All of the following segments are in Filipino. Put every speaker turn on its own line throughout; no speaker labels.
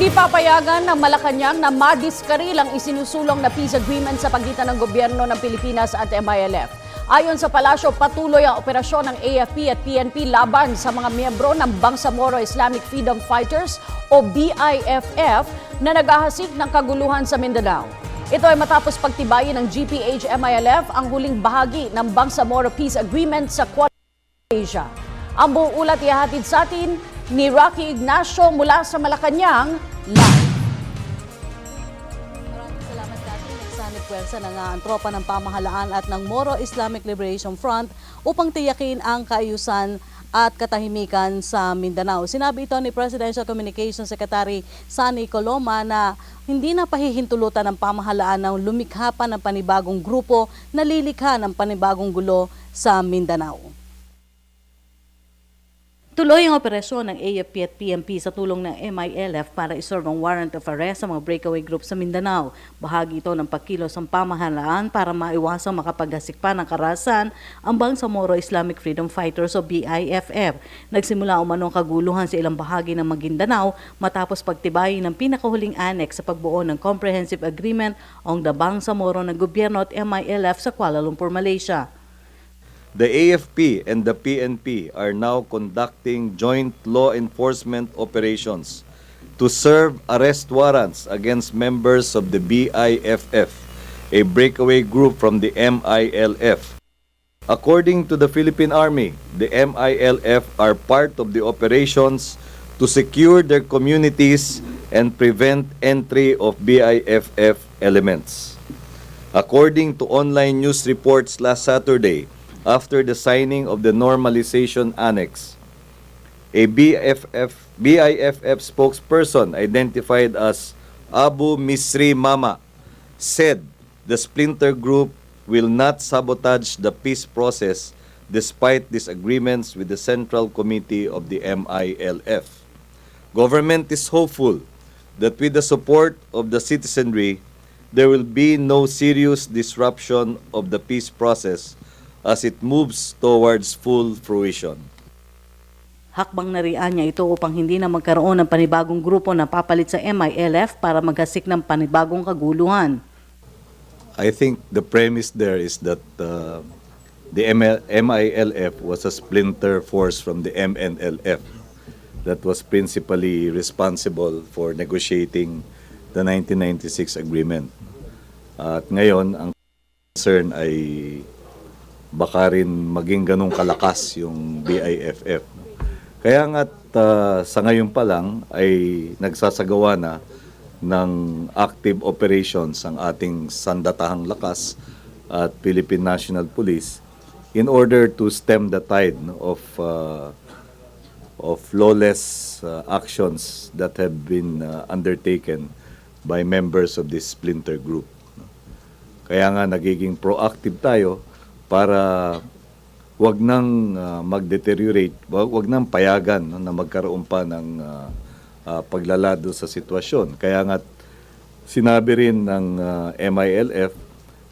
Hindi papayagan ng Malacanang na madiskaril ang isinusulong na peace agreement sa pagitan ng gobyerno ng Pilipinas at MILF. Ayon sa palasyo, patuloy ang operasyon ng AFP at PNP laban sa mga miyembro ng Bangsamoro Islamic Freedom Fighters o BIFF na naghahasik ng kaguluhan sa Mindanao. Ito ay matapos pagtibayin ng GPH-MILF ang huling bahagi ng Bangsamoro Peace Agreement sa Kuala Asia. Ang buong ulat ihahatid sa atin ni Rocky Ignacio mula sa Malacanang live.
Maraming salamat natin. Nagsanib pwersa ng ang tropa ng pamahalaan at ng Moro Islamic Liberation Front upang tiyakin ang kaayusan at katahimikan sa Mindanao. Sinabi ito ni Presidential Communications Secretary Sunny Coloma na hindi na pahihintulutan ng pamahalaan ng lumikha pa ng panibagong grupo na lilikha ng panibagong gulo sa Mindanao. Tuloy ang operasyon ng AFP at PNP sa tulong ng MILF para iserve ang warrant of arrest sa mga breakaway group sa Mindanao. Bahagi ito ng pagkilos ng pamahalaan para maiwasang makapaghasik pa ng karahasan ang Bangsamoro Islamic Freedom Fighters o BIFF. Nagsimula umanong kaguluhan sa ilang bahagi ng Maguindanao matapos pagtibayin ng pinakahuling annex sa pagbuo ng Comprehensive Agreement ang Bangsamoro ng gobyerno at MILF sa Kuala Lumpur, Malaysia.
The AFP and the PNP are now conducting joint law enforcement operations to serve arrest warrants against members of the BIFF, a breakaway group from the MILF. According to the Philippine Army, the MILF are part of the operations to secure their communities and prevent entry of BIFF elements. According to online news reports last Saturday, after the signing of the Normalization Annex, a BIFF spokesperson identified as Abu Misri Mama said the splinter group will not sabotage the peace process despite disagreements with the Central Committee of the MILF. Government is hopeful that with the support of the citizenry, there will be no serious disruption of the peace process as it moves towards full fruition.
Hakbang na riyan niya ito upang hindi na magkaroon ng panibagong grupo na papalit sa MILF para maghasik ng panibagong kaguluhan.
I think the premise there is that the MILF was a splinter force from the MNLF that was principally responsible for negotiating the 1996 agreement. At ngayon, ang concern ay baka rin maging ganong kalakas yung BIFF. Kaya nga't sa ngayon pa lang ay nagsasagawa na ng active operations ang ating sandatahang lakas at Philippine National Police in order to stem the tide of lawless actions that have been undertaken by members of this splinter group. Kaya nga nagiging proactive tayo para wag nang mag-deteriorate, wag nang payagan na magkaroon pa ng paglalado sa sitwasyon. Kaya nga sinabi rin ng MILF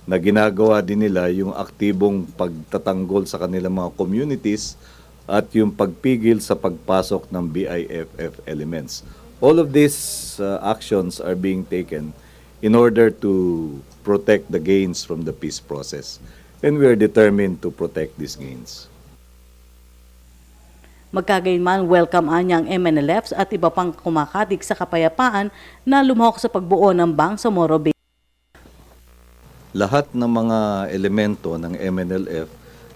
na ginagawa din nila yung aktibong pagtatanggol sa kanilang mga communities at yung pagpigil sa pagpasok ng BIFF elements. All of these actions are being taken in order to protect the gains from the peace process. And we are determined to protect these gains.
Magkagayunman, welcome anyang MNLFs at iba pang kumakatig sa kapayapaan na lumahok sa pagbuo ng Bangsamoro.
Lahat ng mga elemento ng MNLF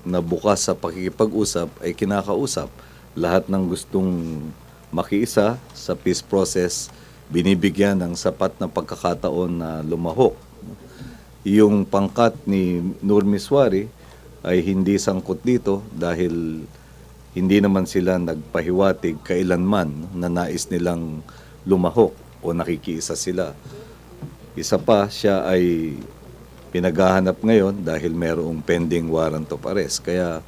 na bukas sa pakikipag-usap ay kinakausap. Lahat ng gustong makiisa sa peace process, binibigyan ng sapat na pagkakataon na lumahok. Yung pangkat ni Nur Miswari ay hindi sangkot dito dahil hindi naman sila nagpahiwatig kailanman na nais nilang lumahok o nakikiisa sila. Isa pa, siya ay pinaghahanap ngayon dahil mayroong pending warrant of arrest. Kaya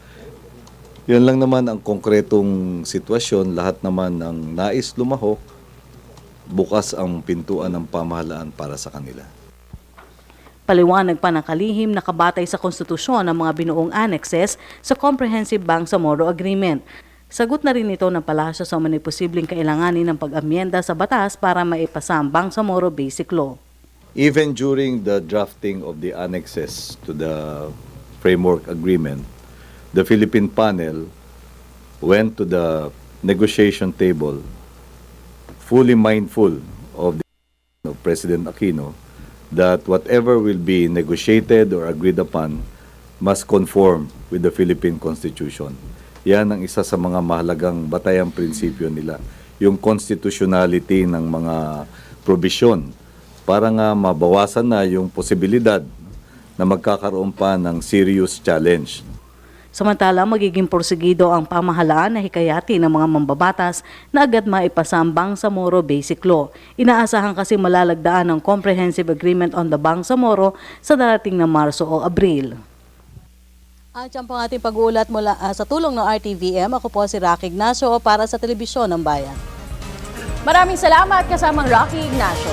yun lang naman ang konkretong sitwasyon. Lahat naman ng nais lumahok, bukas ang pintuan ng pamahalaan para sa kanila.
Paliwanag pa ng kalihim na kabatay sa konstitusyon ng mga binuong annexes sa Comprehensive Bangsamoro Agreement. Sagot na rin ito ng palasyo sa mga posibleng kailanganin ng pag-amyenda sa batas para maipasa ang Bangsamoro Basic Law.
Even during the drafting of the annexes to the framework agreement, the Philippine panel went to the negotiation table fully mindful of President Aquino that whatever will be negotiated or agreed upon must conform with the Philippine Constitution. Yan ang isa sa mga mahalagang batayang prinsipyo nila, yung constitutionality ng mga probisyon para nga mabawasan na yung posibilidad na magkakaroon pa ng serious challenge.
Samantala, magiging porsigido ang pamahalaan na hikayati ng mga mambabatas na agad maipasa ang Bangsamoro Basic Law. Inaasahan kasi malalagdaan ang Comprehensive Agreement on the Bangsamoro sa darating na Marso o Abril. At yan po ang ating pag-uulat mula sa tulong ng RTVM. Ako po si Rocky Ignacio para sa Telebisyon ng Bayan.
Maraming salamat kasamang Rocky Ignacio.